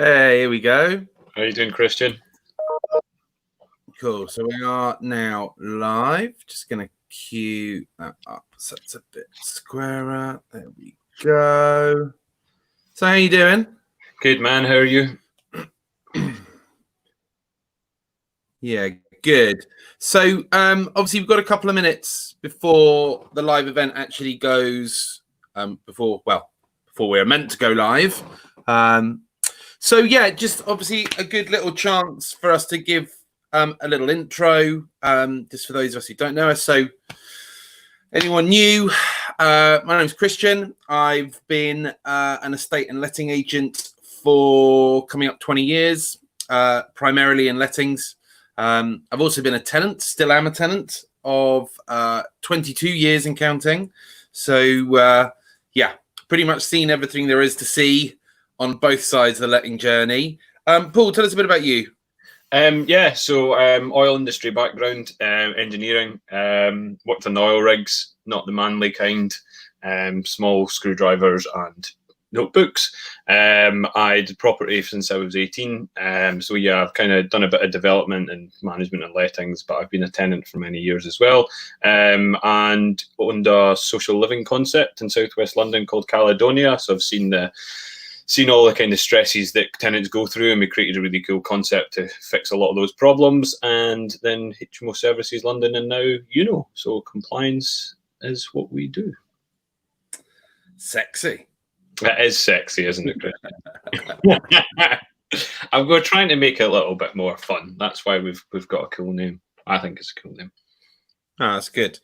Hey, here we go. How are you doing, Kristjan? Cool. So we are now live. Just going to cue that up so it's a bit squarer. There we go. So how you doing? Good, man. How are you? Yeah, good. So obviously we've got a couple of minutes before the live event actually goes. Before we're meant to go live. So yeah, just obviously a good little chance for us to give a little intro, just for those of us who don't know us. So anyone new, my name's Kristjan. I've been an estate and letting agent for coming up 20 years, primarily in lettings. I've also been a tenant, still am a tenant of 22 years and counting. So yeah, pretty much seen everything there is to see on both sides of the letting journey. Paul, tell us a bit about you. So oil industry background, engineering, worked on oil rigs, not the manly kind, small screwdrivers and notebooks. I did property since I was 18. So yeah, I've kind of done a bit of development and management and lettings, but I've been a tenant for many years as well. And owned a social living concept in southwest London called Caledonia. So I've seen all the kind of stresses that tenants go through, and we created a really cool concept to fix a lot of those problems. And then HMO Services London and now Yuno. So compliance is what we do. Sexy. That is sexy, isn't it, Chris? I'm trying to make it a little bit more fun. That's why we've got a cool name. I think it's a cool name. Oh, that's good.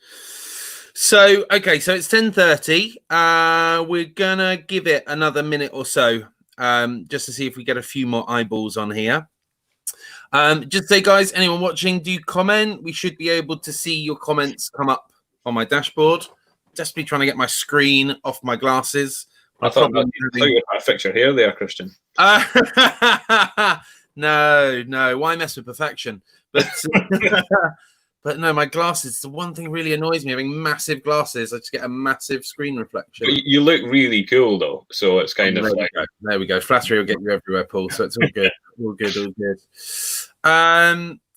So, okay, so it's 10:30. We're going to give it another minute or so just to see if we get a few more eyeballs on here. Just say, guys, anyone watching, do comment. We should be able to see your comments come up on my dashboard. Just be trying to get my screen off my glasses. I thought you were trying to fix your hair there, Kristjan. No. Why mess with perfection? But but no, my glasses. The one thing really annoys me having massive glasses. I just get a massive screen reflection. But you look really cool though, so it's kind of like there we go. Flattery will get you everywhere, Paul. So it's all good. all good.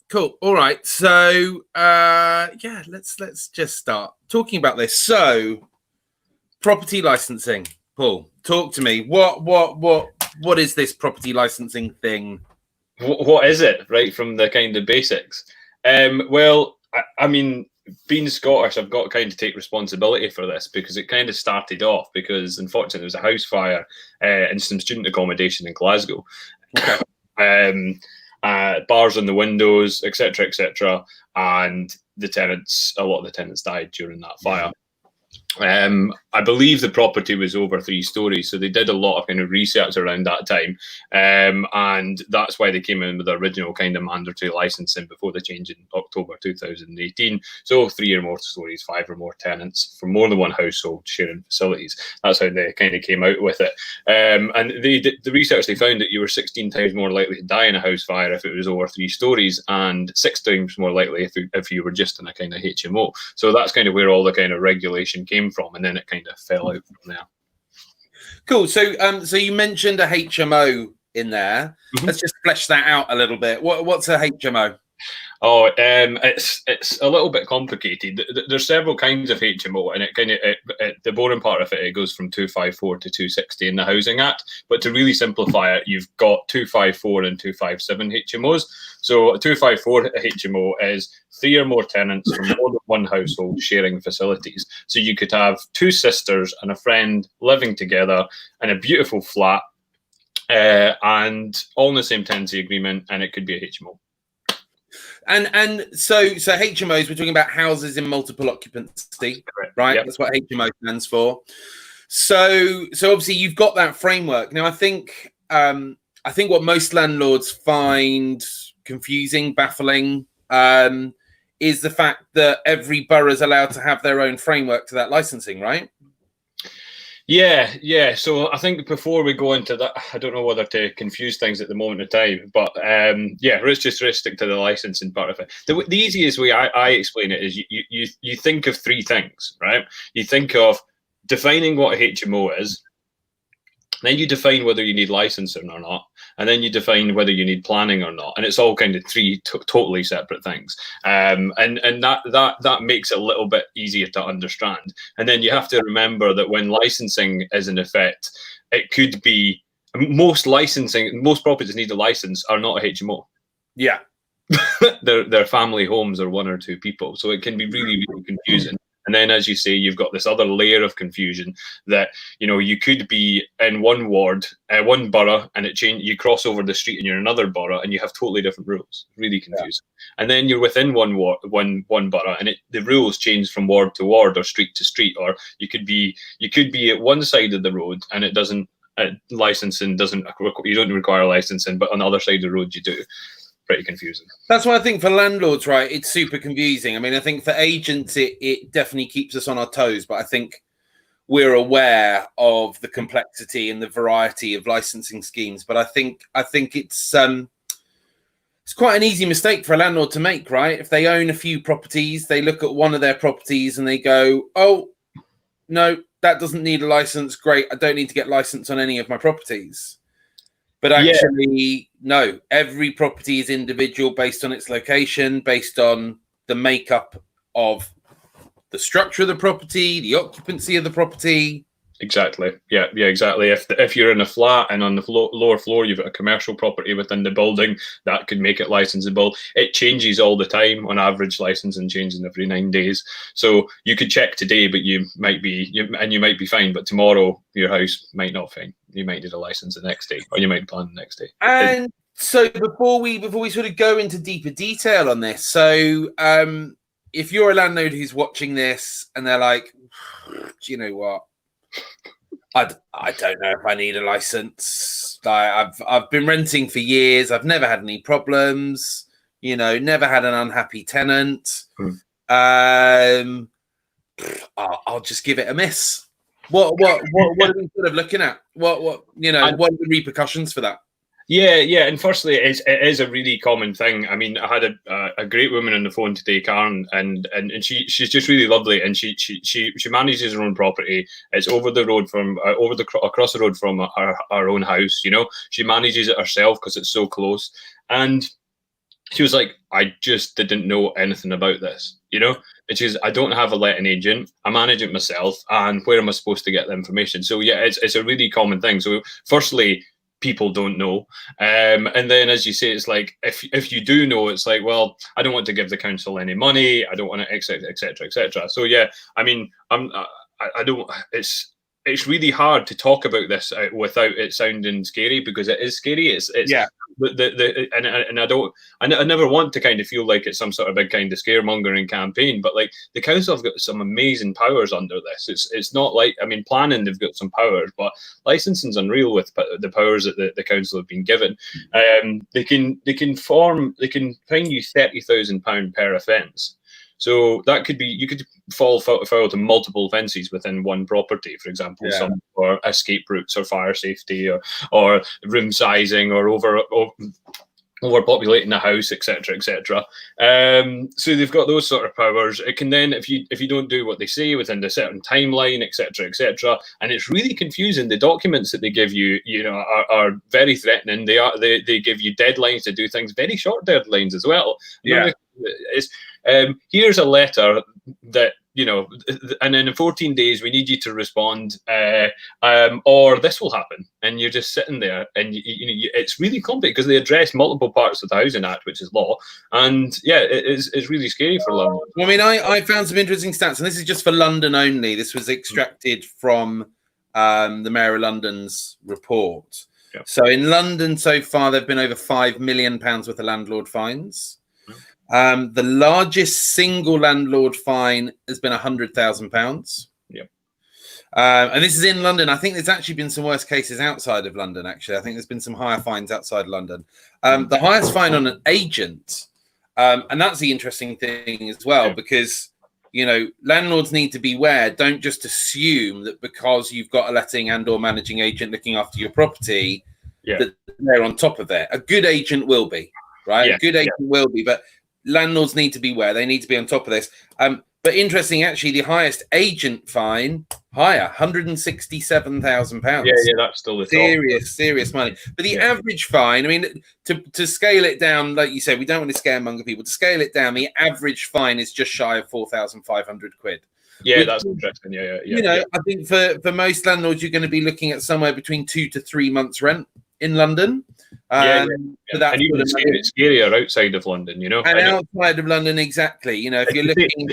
Cool. All right. So yeah, let's just start talking about this. So property licensing. Paul, talk to me. What is this property licensing thing? What is it? Right from the kind of basics. Well, I mean, being Scottish, I've got to kind of take responsibility for this because it kind of started off because unfortunately there was a house fire in some student accommodation in Glasgow. Okay. Bars on the windows, etc., and a lot of the tenants died during that fire. I believe the property was over 3 stories, so they did a lot of kind of research around that time, and that's why they came in with the original kind of mandatory licensing before the change in October 2018. So 3 or more stories, 5 or more tenants from more than one household sharing facilities. That's how they kind of came out with it. And the research, they found that you were 16 times more likely to die in a house fire if it was over 3 stories, and 6 times more likely if you were just in a kind of HMO. So that's kind of where all the kind of regulation came from, and then it kind of fell out from there. Cool. So you mentioned a HMO in there. Mm-hmm. Let's just flesh that out a little bit. What's a HMO? Oh, it's a little bit complicated. There's several kinds of HMO, and the boring part of it goes from 254 to 260 in the Housing Act. But to really simplify it, you've got 254 and 257 HMOs. So a 254 HMO is 3 or more tenants from more than one household sharing facilities. So you could have 2 sisters and a friend living together in a beautiful flat, and all in the same tenancy agreement, and it could be a HMO. And so HMOs, we're talking about houses in multiple occupancy, right? Yep. That's what HMO stands for. So obviously you've got that framework. Now I think what most landlords find confusing, baffling, is the fact that every borough is allowed to have their own framework to that licensing, right? Yeah. So I think before we go into that, I don't know whether to confuse things at the moment of time, but let's just stick to the licensing part of it. The easiest way I explain it is you think of 3 things, right? You think of defining what a HMO is, Then you define whether you need licensing or not, and then you define whether you need planning or not, and it's all kind of three totally separate things. And that makes it a little bit easier to understand. And then you have to remember that when licensing is in effect, it could be most properties need a license are not a HMO. Yeah, they're family homes or one or two people, so it can be really, really confusing. And then, as you say, you've got this other layer of confusion that, you could be in one ward, one borough, and you cross over the street and you're in another borough and you have totally different rules. Really confusing. Yeah. And then you're within one borough, and the rules change from ward to ward or street to street. Or you could be at one side of the road and it doesn't licensing doesn't, you don't require licensing, but on the other side of the road you do. Pretty confusing. That's why I think for landlords, right, it's super confusing. I mean, I think for agents, it definitely keeps us on our toes, but I think we're aware of the complexity and the variety of licensing schemes. But I think it's quite an easy mistake for a landlord to make, right? If they own a few properties, they look at one of their properties and they go, oh, no, that doesn't need a license. Great, I don't need to get license on any of my properties. But actually, no, every property is individual based on its location, based on the makeup of the structure of the property, the occupancy of the property. Exactly. Yeah, exactly. If you're in a flat and on the lower floor you've got a commercial property within the building, that could make it licensable. It changes all the time. On average, licensing changes every 9 days. So you could check today, but you might be fine. But tomorrow your house might not fine. You might need a license the next day, or you might plan the next day. And so before we sort of go into deeper detail on this, so if you're a landlord who's watching this and they're like, do you know what? I don't know if I need a license. I've been renting for years. I've never had any problems. Never had an unhappy tenant. I'll just give it a miss. What are we sort of looking at? What are the repercussions for that? Yeah. And firstly, it is a really common thing. I mean, I had a great woman on the phone today, Karen, and she's just really lovely, and she manages her own property. It's over the road from across the road from our own house. She manages it herself because it's so close. And she was like, I just didn't know anything about this. And she goes, I don't have a letting agent. I manage it myself, and where am I supposed to get the information? So yeah, it's a really common thing. So firstly, people don't know, and then, as you say, it's like if you do know, it's like, well, I don't want to give the council any money, I don't want to, etc. So yeah, I mean, I don't. It's really hard to talk about this without it sounding scary, because it is scary. It's yeah. I never want to kind of feel like it's some sort of big kind of scaremongering campaign, but like the council have got some amazing powers under this. It's not like, I mean, planning, they've got some powers, but licensing's unreal with the powers that the council have been given. They can fine you £30,000 per offence. So that could be, you could fall foul to multiple offences within one property, for example, some or escape routes or fire safety or room sizing or overpopulating the house, etc. So they've got those sort of powers. It can then, if you don't do what they say within a certain timeline, etc., and it's really confusing. The documents that they give you, are very threatening. They give you deadlines to do things, very short deadlines as well. Yeah. Here's a letter that, and in 14 days we need you to respond, or this will happen, and you're just sitting there, and it's really complicated because they address multiple parts of the Housing Act, which is law, and yeah, it's really scary for London. Well, I mean, I found some interesting stats, and this is just for London only. This was extracted from the Mayor of London's report. Yeah. So in London so far, there've been over £5 million worth of landlord fines. The largest single landlord fine has been £100,000. Yeah. And this is in London. I think there's actually been some worse cases outside of London, actually. I think there's been some higher fines outside London. The highest fine on an agent, and that's the interesting thing as well, because, landlords need to beware. Don't just assume that because you've got a letting and or managing agent looking after your property, that they're on top of it. A good agent will be, right? A good agent will be, but landlords need to beware. They need to be on top of this. But But interesting, actually, the highest agent fine, higher, £167,000. Yeah, that's still the top. Serious money. But the average fine, I mean, to scale it down, like you said, we don't want to scaremonger people. To scale it down, the average fine is just shy of 4,500 quid. Yeah, that's interesting. Yeah. I think for most landlords, you're going to be looking at somewhere between 2 to 3 months rent in London. And even scarier outside of London, you know. And outside of London, exactly. You know, if you're looking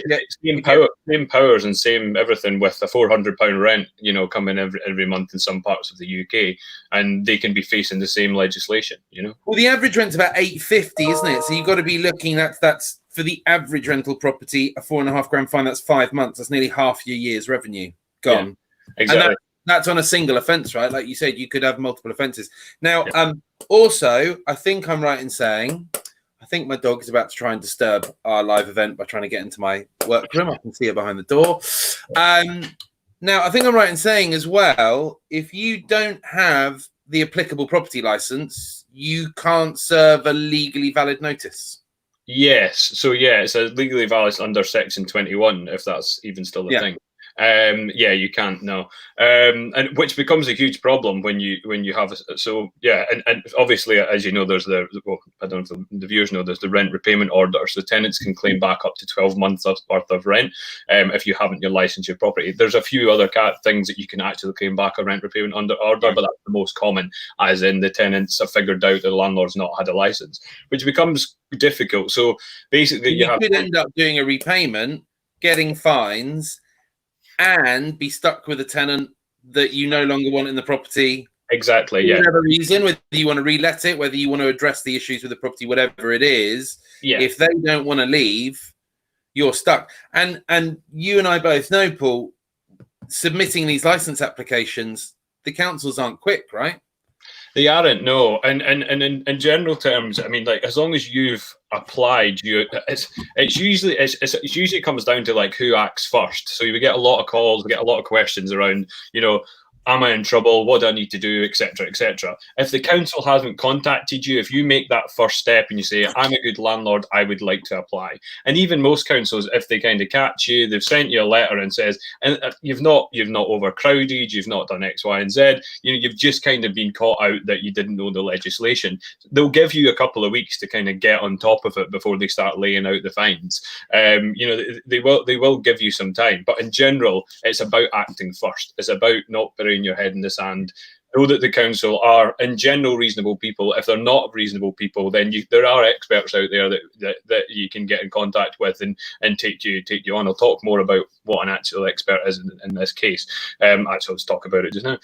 same powers and same everything with a £400 rent, you know, coming every month in some parts of the UK, and they can be facing the same legislation, you know. Well, the average rent's about £850, isn't it? So you've got to be looking at that's for the average rental property, a £4.5 fine. That's 5 months. That's nearly half your year's revenue gone. Yeah, exactly. That's on a single offence, right? Like you said, you could have multiple offences. Now, also, I think I'm right in saying, I think my dog is about to try and disturb our live event by trying to get into my workroom. I can see her behind the door. Now, I think I'm right in saying as well, if you don't have the applicable property licence, you can't serve a legally valid notice. Yes. So, it's a legally valid under Section 21, if that's even still a thing. You can't and which becomes a huge problem when you have and obviously, as you know, there's I don't know if the viewers know, there's the rent repayment order, so tenants can claim back up to 12 months worth of rent if you haven't licensed your property. There's a few other things that you can actually claim back a rent repayment order, but that's the most common, as in the tenants have figured out the landlord's not had a license, which becomes difficult. So basically, you could end up doing a repayment, getting fines, and be stuck with a tenant that you no longer want in the property. Exactly. For whatever reason, whether you want to relet it, whether you want to address the issues with the property, whatever it is. If they don't want to leave, you're stuck. And you and I both know, Paul, submitting these license applications, the councils aren't quick, right? They aren't, no. And in general terms, I mean, like, as long as you've applied, it usually comes down to like who acts first. So you get a lot of calls, we get a lot of questions around, you know, am I in trouble? What do I need to do? Etc. etc. If the council hasn't contacted you, if you make that first step and you say, I'm a good landlord, I would like to apply. And even most councils, if they kind of catch you, they've sent you a letter and says, and you've not overcrowded, you've not done X, Y, and Z. You know, you've just kind of been caught out that you didn't know the legislation. They'll give you a couple of weeks to kind of get on top of it before they start laying out the fines. You know, they will give you some time, but in general, it's about acting first. It's about not burying your head in the sand. Know that the council are in general reasonable people. If they're not reasonable people, then there are experts out there that you can get in contact with and take you on. I'll talk more about what an actual expert is in this case. Actually, let's talk about it just now.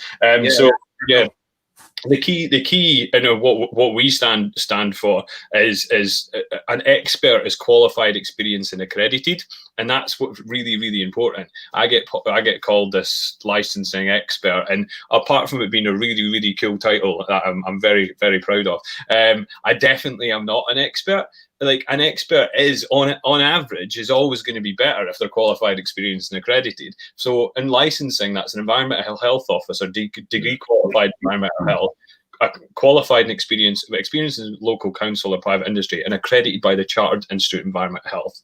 The key, you know, what we stand for is an expert is qualified, experienced, and accredited, and that's what's really important. I get called this licensing expert, and apart from it being a really cool title that I'm very proud of, I definitely am not an expert. Like, an expert is on average is always going to be better if they're qualified, experienced, and accredited. So in licensing, that's an environmental health officer, degree qualified environmental health, qualified and experienced in local council or private industry, and accredited by the Chartered Institute of Environmental Health.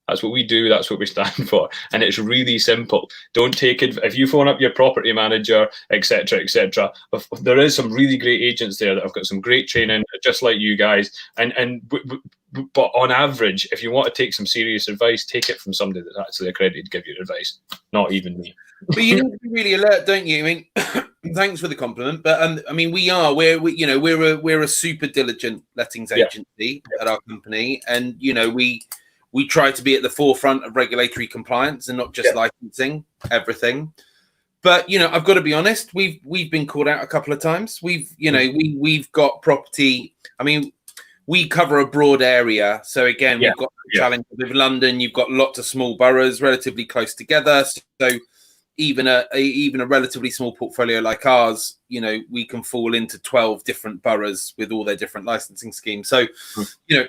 That's what we do. That's what we stand for. And it's really simple. Don't take it. If you phone up your property manager, etc., there is some really great agents there that have got some great training, just like you guys. But on average, if you want to take some serious advice, take it from somebody that's actually accredited to give you advice, not even me. But you need to be really alert, don't you? I mean, thanks for the compliment, but I mean, we're a super diligent lettings agency at our company, and you know, we try to be at the forefront of regulatory compliance and not just licensing everything. But you know, I've got to be honest, we've been called out a couple of times. We've got property. I mean, we cover a broad area, so again, we've got the challenge with London. You've got lots of small boroughs relatively close together, so even a relatively small portfolio like ours, you know, we can fall into 12 different boroughs with all their different licensing schemes. So, you know,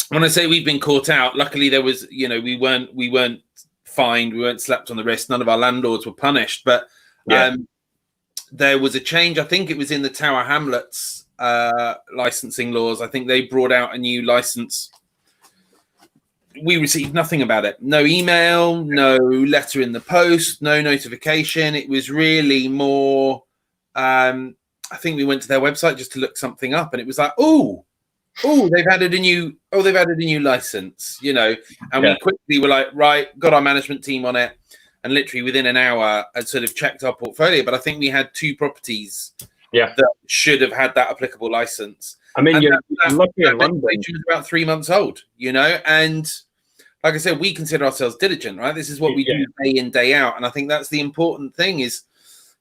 when I say we've been caught out, luckily there was, you know, we weren't fined, we weren't slapped on the wrist, none of our landlords were punished, but there was a change. I think it was in the Tower Hamlets licensing laws. I think they brought out a new license we received nothing about it. No email, no letter in the post, no notification. It was really more. I think we went to their website just to look something up, and it was like, they've added a new license, and we quickly were like, right, got our management team on it, and literally within an hour, I'd sort of checked our portfolio. But I think we had 2 properties that should have had that applicable license. I mean, you're lucky in London. It was about 3 months old, and like I said, we consider ourselves diligent, right? This is what we do day in, day out, and I think that's the important thing is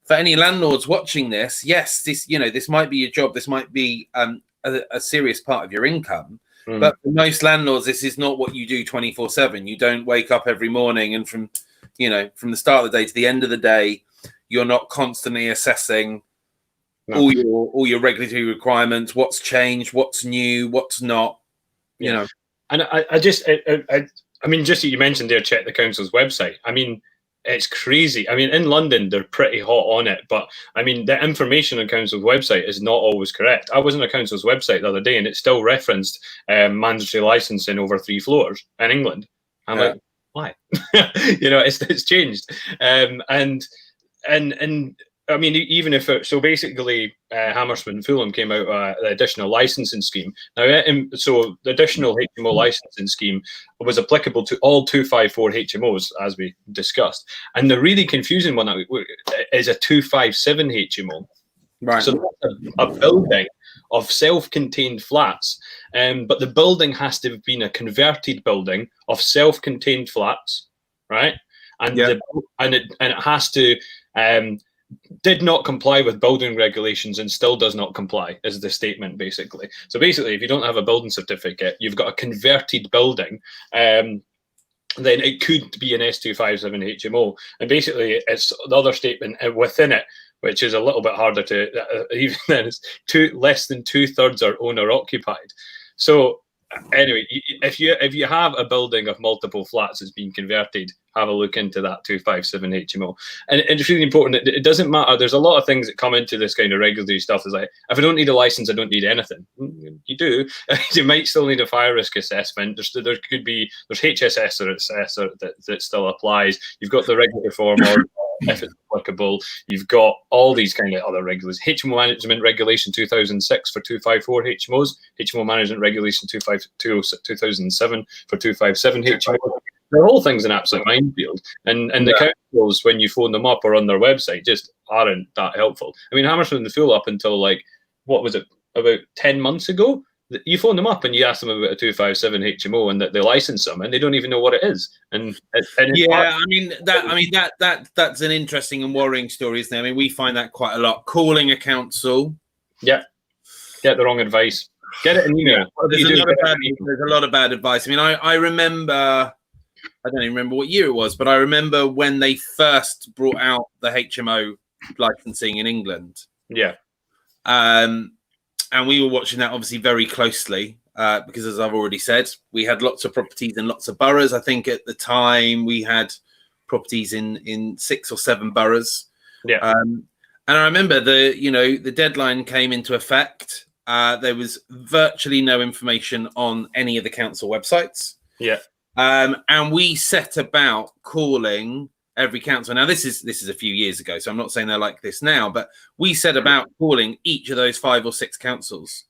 for any landlords watching this. Yes, this might be your job. This might be a serious part of your income, but for most landlords, this is not what you do 24/7. You don't wake up every morning and from the start of the day to the end of the day, you're not constantly assessing all your regulatory requirements, what's changed, what's new, what's not, And I mean, just you mentioned there, check the council's website. I mean, it's crazy. I mean, in London, they're pretty hot on it, but I mean, the information on council's website is not always correct. I was on a council's website the other day, and it still referenced mandatory licensing over 3 floors in England. I'm like, why? It's changed. And I mean, even if so basically Hammersmith and Fulham came out the additional licensing scheme. Now, so the additional HMO licensing scheme was applicable to all 254 HMOs, as we discussed. And the really confusing one is a 257 HMO. Right. So that's a building of self-contained flats, but the building has to have been a converted building of self-contained flats, right? And it has to did not comply with building regulations and still does not comply, is the statement basically. So basically, if you don't have a building certificate, you've got a converted building, then it could be an S257 HMO. And basically, it's the other statement within it, which is a little bit harder to even then. It's less than 2/3 are owner occupied. So anyway, if you have a building of multiple flats that's been converted, have a look into that 257 HMO. And it's really important that it doesn't matter. There's a lot of things that come into this kind of regulatory stuff. It's like, if I don't need a license, I don't need anything. You do. You might still need a fire risk assessment. There's HSS that still applies. You've got the regulatory form or if it's applicable. You've got all these kind of other regulations. HMO Management Regulation 2006 for 254 HMOs. HMO Management Regulation 2007 for 257 HMOs. They're all things an absolute minefield. And the councils, when you phone them up or on their website, just aren't that helpful. I mean, Hammersmith and Fulham up until what was it, about 10 months ago? You phone them up and you ask them about a 257 HMO and that they license them, and they don't even know what it is. That's an interesting and worrying story, isn't it? I mean, we find that quite a lot. Calling a council. Yeah. Get the wrong advice. Get it in email. There's a lot of bad advice. I mean, I remember, I don't even remember what year it was, but I remember when they first brought out the HMO licensing in England. Yeah. And we were watching that obviously very closely because, as I've already said, we had lots of properties in lots of boroughs. I think at the time we had properties in 6 or 7 boroughs. Yeah. And I remember the deadline came into effect. There was virtually no information on any of the council websites. Yeah. And we set about calling every council. Now, this is a few years ago, so I'm not saying they're like this now, but we set about calling each of those 5 or 6 councils.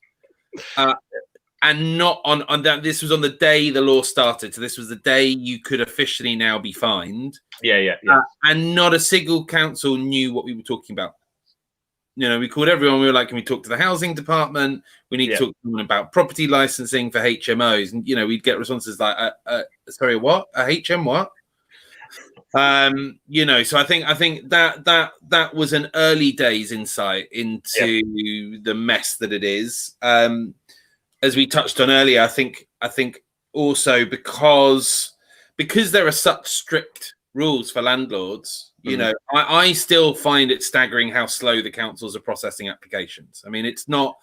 And not on that. This was on the day the law started. So this was the day you could officially now be fined. Yeah. And not a single council knew what we were talking about. We called everyone. We were like, can we talk to the housing department? We need to talk to them about property licensing for HMOs. And, we'd get responses like, sorry, what? A HM what? So I think that was an early days insight into the mess that it is. As we touched on earlier, I think also because there are such strict rules for landlords, I still find it staggering how slow the councils are processing applications. I mean, it's not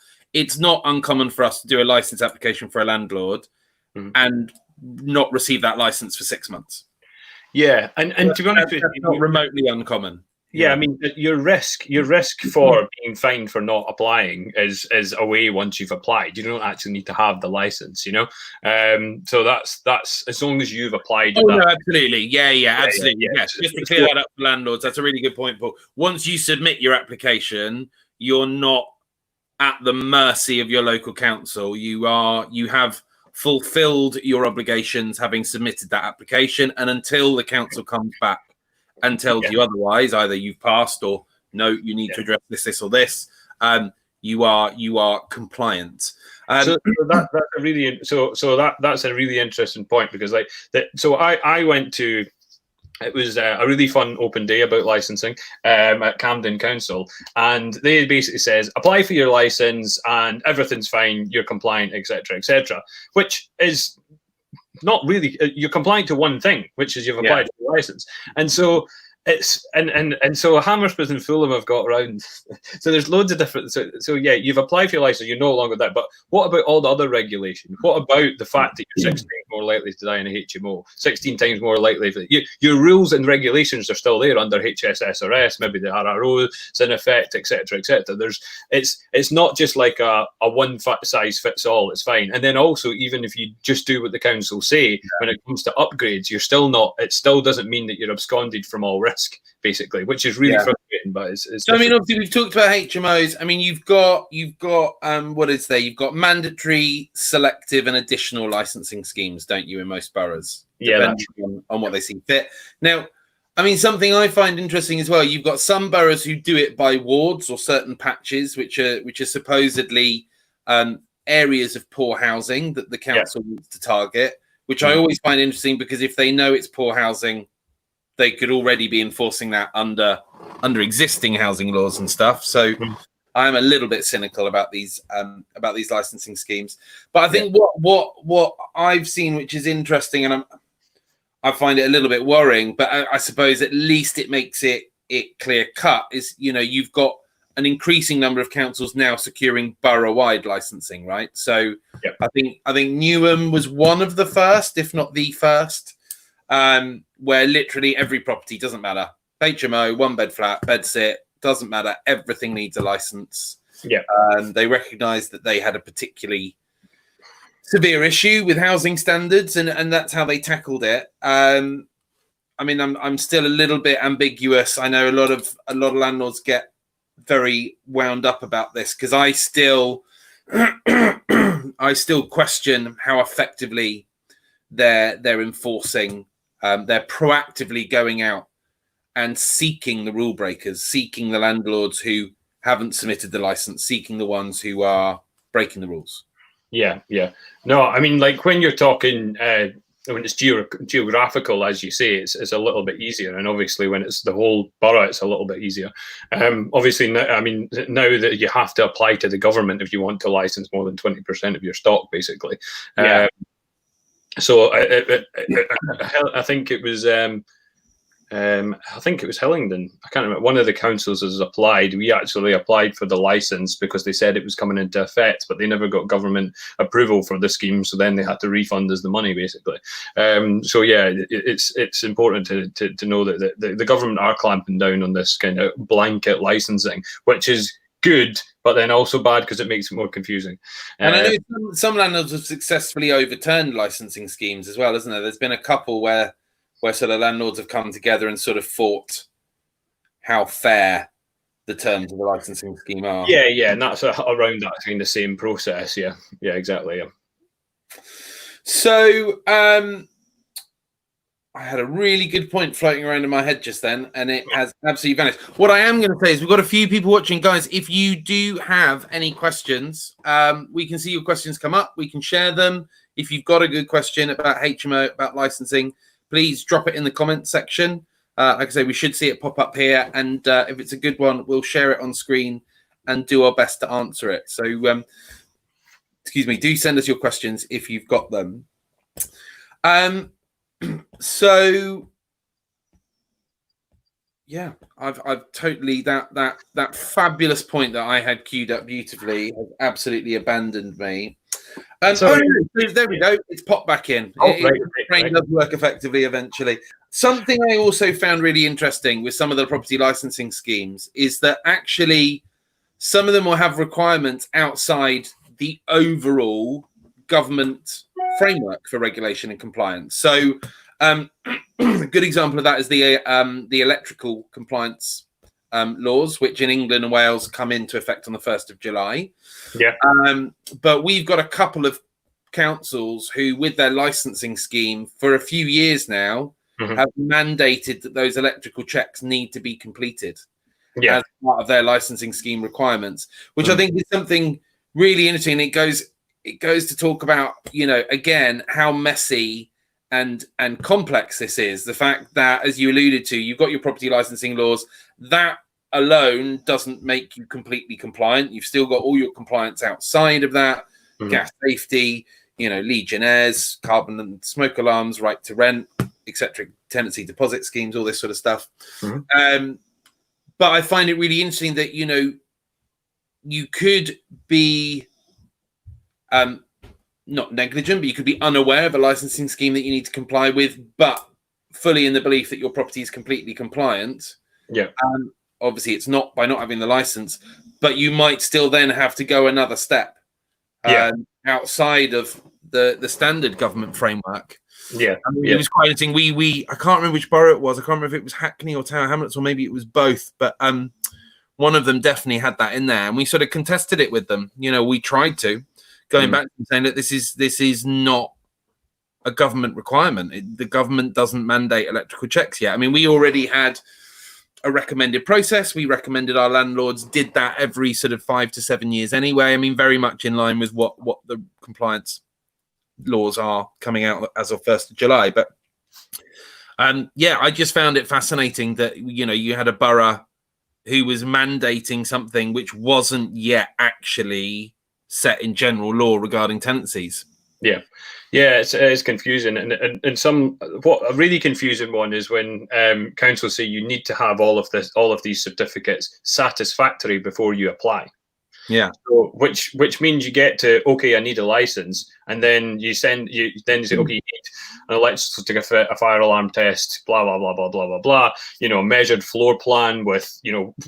uncommon for us to do a license application for a landlord and not receive that license for 6 months. Yeah, and to be honest with you, not remotely uncommon. Yeah, I mean, your risk for being fined for not applying is away once you've applied. You don't actually need to have the license, So that's as long as you've applied. Oh no, absolutely, absolutely. Yes, just to clear that up for landlords, that's a really good point, Paul. Once you submit your application, you're not at the mercy of your local council. You have fulfilled your obligations having submitted that application, and until the council comes back and tells you otherwise, either you've passed or no, you need to address this or this, you are compliant. So that's a really interesting point, because so I went to, it was a really fun open day about licensing at Camden Council, and they basically says apply for your license and everything's fine, you're compliant, etc., which is not really, you're compliant to one thing, which is you've applied for your license. And so it's and so Hammersmith and Fulham have got around. So there's loads of different. So yeah, you've applied for your license, you're no longer that. But what about all the other regulation? What about the fact that you're 16 more likely to die in a HMO, 16 times more likely? Your rules and regulations are still there under HSSRS, maybe the RRO is in effect, etc., etc. It's not just like a one size fits all. It's fine. And then also, even if you just do what the council say when it comes to upgrades, you're still not. It still doesn't mean that you're absconded from all risk, basically, which is really frustrating. But it's so, I mean, obviously we've talked about HMOs. I mean, you've got what is there? You've got mandatory, selective, and additional licensing schemes, don't you, in most boroughs? Depending on what they see fit. Now, I mean, something I find interesting as well. You've got some boroughs who do it by wards or certain patches, which are supposedly areas of poor housing that the council wants to target. Which I always find interesting, because if they know it's poor housing, they could already be enforcing that under existing housing laws and stuff. So I'm a little bit cynical about these licensing schemes. But I think what I've seen, which is interesting, and I find it a little bit worrying, but I suppose at least it makes it clear cut, is you've got an increasing number of councils now securing borough-wide licensing, right? So I think Newham was one of the first, if not the first, where literally every property, doesn't matter, HMO, one bed flat, bed sit, doesn't matter, everything needs a license. They recognized that they had a particularly severe issue with housing standards, and that's how they tackled it. I mean, I'm still a little bit ambiguous. I know a lot of landlords get very wound up about this, because I still question how effectively they're enforcing. They're proactively going out and seeking the rule breakers, seeking the landlords who haven't submitted the license, seeking the ones who are breaking the rules. Yeah. No, I mean, like when you're talking, when it's geographical, as you say, it's a little bit easier. And obviously when it's the whole borough, it's a little bit easier. Obviously, now that you have to apply to the government if you want to license more than 20% of your stock, basically. So I think it was Hillingdon. I can't remember. One of the councils has applied. We actually applied for the license because they said it was coming into effect, but they never got government approval for the scheme. So then they had to refund us the money, basically. So yeah, it's important to know that the government are clamping down on this kind of blanket licensing, which is good, but then also bad because it makes it more confusing. And I know some landlords have successfully overturned licensing schemes as well, isn't there? There's been a couple where sort of landlords have come together and sort of fought how fair the terms of the licensing scheme are. Yeah, and that's around that kind of same process. Yeah, exactly. Yeah. So I had a really good point floating around in my head just then, and it has absolutely vanished. What I am going to say is we've got a few people watching. Guys, if you do have any questions, we can see your questions come up. We can share them. If you've got a good question about HMO, about licensing, please drop it in the comment section. Like I say, we should see it pop up here. And if it's a good one, we'll share it on screen and do our best to answer it. So, excuse me, do send us your questions if you've got them. So yeah, I've totally that fabulous point that I had queued up beautifully has absolutely abandoned me. There we go. It's popped back in. Brain does work effectively eventually. Something I also found really interesting with some of the property licensing schemes is that actually some of them will have requirements outside the overall government framework for regulation and compliance. So a good example of that is the electrical compliance laws, which in England and Wales come into effect on the 1st of July. Yeah. But we've got a couple of councils who, with their licensing scheme for a few years now, have mandated that those electrical checks need to be completed as part of their licensing scheme requirements, which I think is something really interesting. It goes to talk about, again, how messy and complex this is. The fact that, as you alluded to, you've got your property licensing laws. That alone doesn't make you completely compliant. You've still got all your compliance outside of that, gas safety, Legionnaires, carbon and smoke alarms, right to rent, etc., tenancy deposit schemes, all this sort of stuff. But I find it really interesting that, you could be not negligent, but you could be unaware of a licensing scheme that you need to comply with, but fully in the belief that your property is completely compliant. Yeah. Obviously, it's not by not having the license, but you might still then have to go another step outside of the standard government framework. Yeah, It was quite interesting. We I can't remember which borough it was. I can't remember if it was Hackney or Tower Hamlets, or maybe it was both. But one of them definitely had that in there, and we sort of contested it with them. We tried to going back and saying that this is not a government requirement. The government doesn't mandate electrical checks yet. I mean, we already had a recommended process. We recommended our landlords did that every sort of 5 to 7 years anyway. I mean, very much in line with what the compliance laws are coming out as of 1st of July. But I just found it fascinating that, you had a borough who was mandating something which wasn't yet actually set in general law regarding tenancies. Yeah, it's confusing, and what a really confusing one is when councils say you need to have all of these certificates satisfactory before you apply. Yeah. So which means you get to, okay, I need a license, and then you say, okay, you need an electrical to a fire alarm test, blah blah blah blah blah blah blah. A measured floor plan with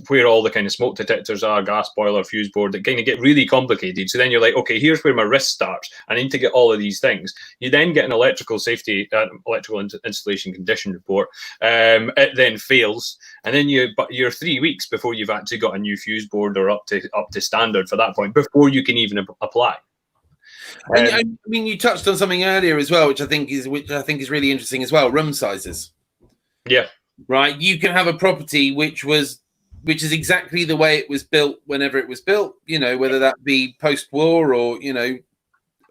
where all the kind of smoke detectors are, gas boiler, fuse board. That kind of get really complicated. So then you're like, okay, here's where my risk starts. I need to get all of these things. You then get an electrical installation condition report. It then fails, and then you're 3 weeks before you've actually got a new fuse board or up to standard for that point before you can even apply. I mean, you touched on something earlier as well, which I think is really interesting as well. Room sizes. Yeah. Right. You can have a property which is exactly the way it was built whenever it was built. Whether that be post-war or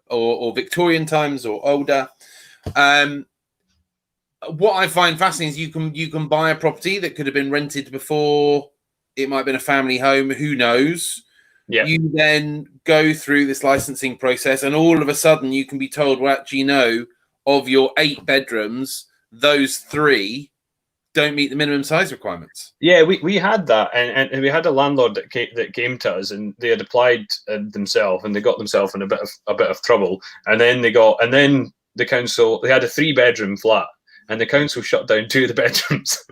or Victorian times or older. What I find fascinating is you can buy a property that could have been rented before. It might have been a family home. Who knows? Yeah. You then go through this licensing process, and all of a sudden you can be told, well, actually, of your 8 bedrooms, those 3 don't meet the minimum size requirements. Yeah, we had that, and we had a landlord that came to us, and they had applied themselves, and they got themselves in a bit of trouble, and then the council, they had a 3-bedroom flat, and the council shut down 2 of the bedrooms,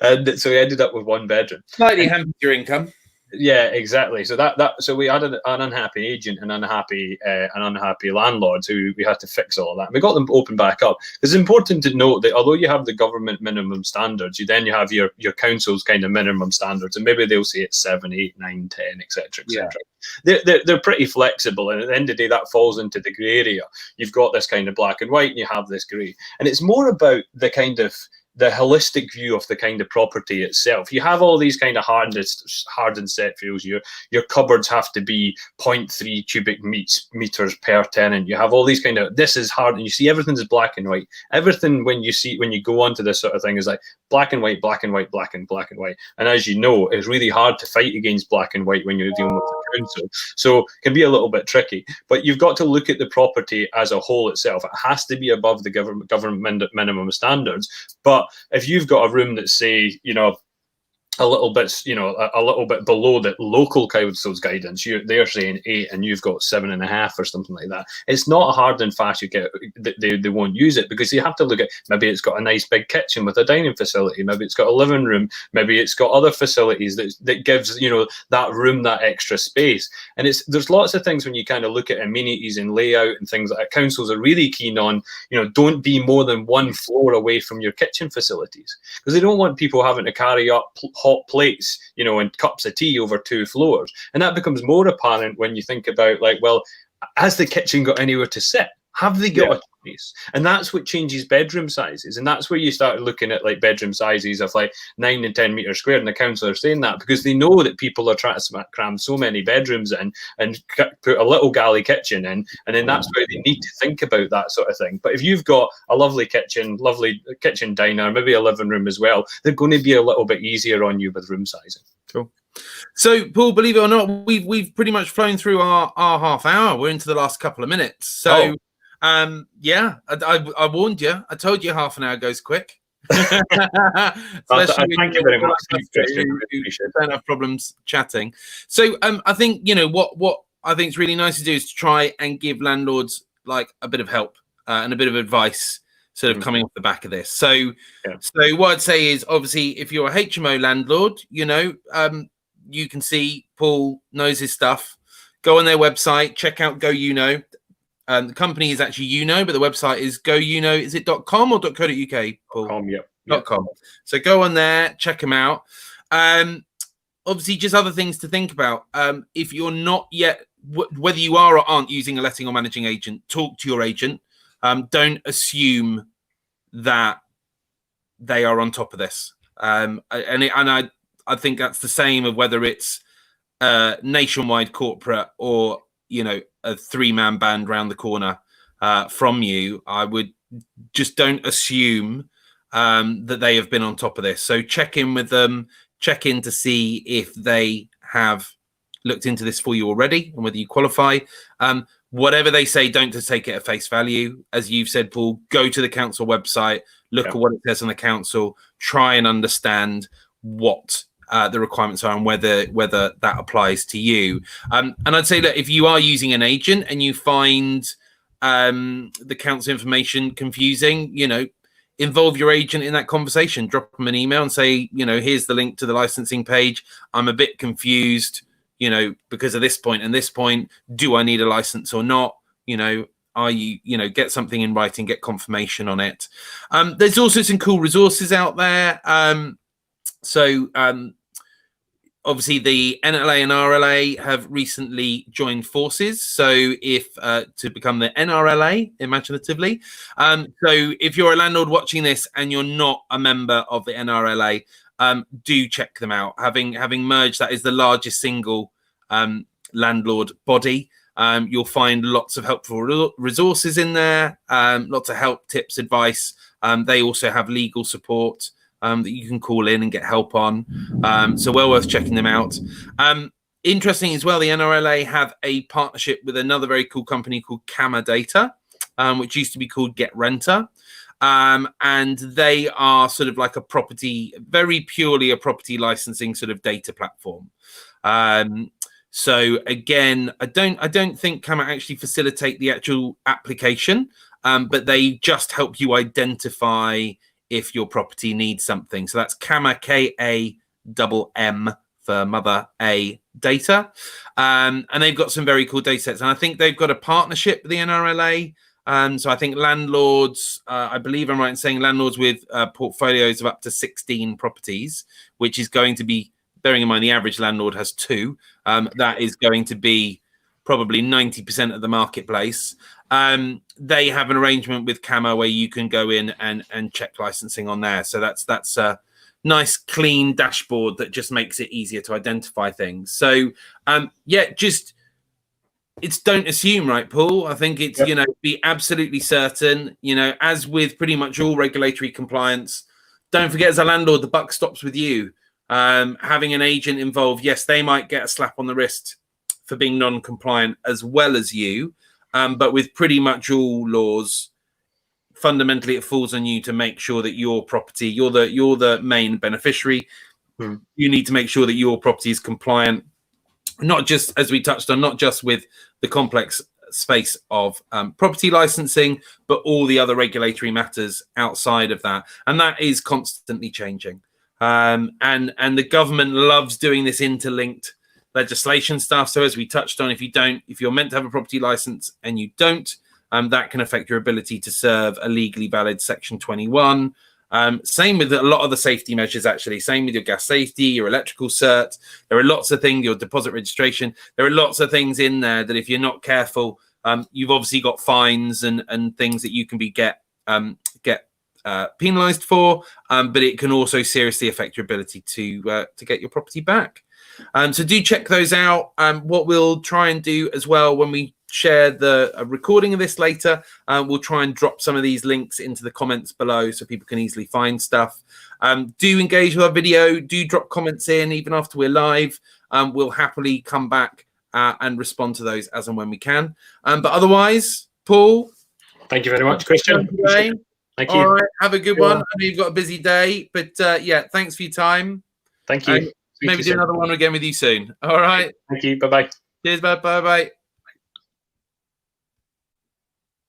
and so we ended up with 1 bedroom. Slightly hampered your income. Yeah, exactly. So so we had an unhappy agent and unhappy landlords who we had to fix all of that. We got them open back up. It's important to note that although you have the government minimum standards, you have your council's kind of minimum standards, and maybe they'll say it's 7, 8, 9, 10, etc., etc. Yeah. They're pretty flexible, and at the end of the day, that falls into the grey area. You've got this kind of black and white, and you have this grey, and it's more about the holistic view of the kind of property itself. You have all these kind of hardened set fields. Your cupboards have to be 0.3 cubic meters per tenant. You have all these kind of, this is hard, and you see everything is black and white. Everything when you go onto this sort of thing is like black and white, black and white, black and white. And as you know, it's really hard to fight against black and white when you're dealing with the council. So it can be a little bit tricky. But you've got to look at the property as a whole itself. It has to be above the government minimum standards. But if you've got a room that's, say, a little bit, a little bit below the local council's guidance. They're saying 8 and you've got 7.5 or something like that. It's not a hard and fast. You get they won't use it, because you have to look at, maybe it's got a nice big kitchen with a dining facility, maybe it's got a living room, maybe it's got other facilities that gives that room that extra space. And there's lots of things when you kind of look at amenities and layout and things that councils are really keen on. Don't be more than 1 floor away from your kitchen facilities, because they don't want people having to carry up hot plates, and cups of tea over 2 floors. And that becomes more apparent when you think about, like, well, has the kitchen got anywhere to sit? Have they got a space? And that's what changes bedroom sizes. And that's where you start looking at like bedroom sizes of like 9 and 10 meters squared. And the council are saying that because they know that people are trying to cram so many bedrooms in and put a little galley kitchen in. And then that's where they need to think about that sort of thing. But if you've got a lovely kitchen diner, maybe a living room as well, they're going to be a little bit easier on you with room sizing. Cool. So, Paul, believe it or not, we've pretty much flown through our half hour. We're into the last couple of minutes. So, I warned you. I told you half an hour goes quick. Thank you very much. Don't have problems chatting. So, I think what I think is really nice to do is to try and give landlords like a bit of help and a bit of advice, sort of coming off the back of this. So, so what I'd say is, obviously, if you're a HMO landlord, you can see Paul knows his stuff. Go on their website, check out Go Yuno. The company is actually Yuno, but the website is GoYuno. Is it .com or .co.uk, Paul? .com. So go on there, check them out. Obviously, just other things to think about. If you're not yet, whether you are or aren't using a letting or managing agent, talk to your agent. Don't assume that they are on top of this. I think that's the same of whether it's nationwide corporate or a 3-man band round the corner from you. I would just don't assume that they have been on top of this. So check in with them, check in to see if they have looked into this for you already and whether you qualify. Whatever they say, don't just take it at face value. As you've said, Paul, go to the council website, look at what it says on the council, try and understand what the requirements are and whether that applies to you. And I'd say that if you are using an agent and you find the council information confusing, involve your agent in that conversation. Drop them an email and say, here's the link to the licensing page. I'm a bit confused, because of this point and this point. Do I need a license or not? Are you, get something in writing, get confirmation on it. There's also some cool resources out there. Obviously, the NLA and RLA have recently joined forces. So if to become the NRLA, imaginatively. So if you're a landlord watching this and you're not a member of the NRLA, do check them out. Having merged, that is the largest single landlord body. You'll find lots of helpful resources in there, lots of help, tips, advice. They also have legal support that you can call in and get help on. So well worth checking them out. Interesting as well, the NRLA have a partnership with another very cool company called Camma Data, which used to be called Get Renter. And they are sort of like a property, very purely a property licensing sort of data platform. So again, I don't think Camma actually facilitate the actual application, but they just help you identify if your property needs something. So that's Camma, K-A-M-M for mother, A, data. And they've got some very cool data sets. And I think they've got a partnership with the NRLA. So I think landlords, I believe I'm right in saying landlords with portfolios of up to 16 properties, which is going to be, bearing in mind the average landlord has 2, that is going to be probably 90% of the marketplace. They have an arrangement with Camma where you can go in and check licensing on there. So that's a nice, clean dashboard that just makes it easier to identify things. So, just it's don't assume, right, Paul? I think it's, be absolutely certain, as with pretty much all regulatory compliance, don't forget as a landlord, the buck stops with you. Having an agent involved, yes, they might get a slap on the wrist for being non-compliant as well as you. But with pretty much all laws, fundamentally, it falls on you to make sure that your property, you're the main beneficiary. you need to make sure that your property is compliant, not just, as we touched on, not just with the complex space of property licensing, but all the other regulatory matters outside of that. And that is constantly changing. And the government loves doing this interlinked legislation stuff. So as we touched on, if you're meant to have a property license and you don't, that can affect your ability to serve a legally valid Section 21. Same with a lot of the safety measures, actually. Same with your gas safety, your electrical cert. There are lots of things, your deposit registration. There are lots of things in there that if you're not careful, you've obviously got fines and things that you can get penalised for, but it can also seriously affect your ability to get your property back. So do check those out. What we'll try and do as well when we share the recording of this later, we'll try and drop some of these links into the comments below so people can easily find stuff. Do engage with our video, do drop comments in even after we're live. We'll happily come back and respond to those as and when we can. But otherwise, Paul, thank you very much, Kristjan. Thank you. All right, have a good one. I know you've got a busy day, but yeah, thanks for your time. Thank you. Maybe do another one again with you soon. All right. Thank you. Bye-bye. Cheers, bye. Bye-bye.